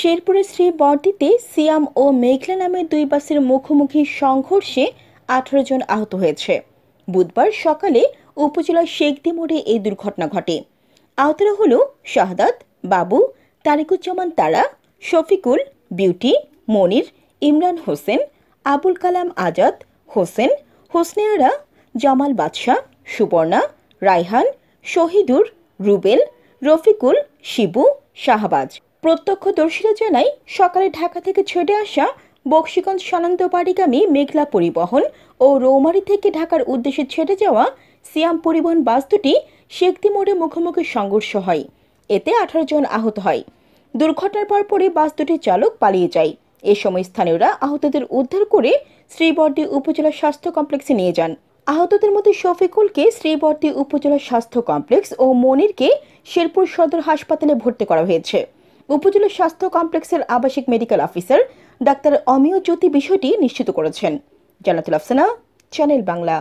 শেরপুরের শ্রীবরদীতে সিয়াম ও মেঘলা নামের দুই বাসের মুখোমুখি সংঘর্ষে 18 জন আহত হয়েছে। বুধবার সকালে উপজেলার শেখদি মোড়ে এই দুর্ঘটনা ঘটে। আহতরা হল শাহাদাত, বাবু, তারিকুজ্জামান তারা, শফিকুল, বিউটি, মনির, ইমরান হোসেন, আবুল কালাম আজাদ, হোসেন, হোসনেয়ারা, জামাল বাদশাহ, সুবর্ণা, রায়হান, শহীদুর, রুবেল, রফিকুল, শিবু, শাহবাজ। প্রত্যক্ষদর্শীরা জানায়, সকালে ঢাকা থেকে ছেড়ে আসা বকশীগঞ্জ সানন্দবাড়িগামী মেঘলা পরিবহন ও রৌমারী থেকে ঢাকার উদ্দেশ্যে ছেড়ে যাওয়া সিয়াম পরিবহন বাস দুটি শেখদি মোড়ে মুখোমুখি সংঘর্ষ হয়। এতে 18 জন আহত হয়। দুর্ঘটনার পরপরই বাস দুটির চালক পালিয়ে যায়। এ সময় স্থানীয়রা আহতদের উদ্ধার করে শ্রীবরদী উপজেলা স্বাস্থ্য কমপ্লেক্সে নিয়ে যান। আহতদের মধ্যে শফিকুলকে শ্রীবরদী উপজেলা স্বাস্থ্য কমপ্লেক্স ও মনিরকে শেরপুর সদর হাসপাতালে ভর্তি করা হয়েছে। উপজেলা স্বাস্থ্য কমপ্লেক্সের আবাসিক মেডিকেল অফিসার ডাক্তার অমিয় জ্যোতি বিষয়টি নিশ্চিত করেছেন। জান্নাতুল আফসানা, চ্যানেল বাংলা।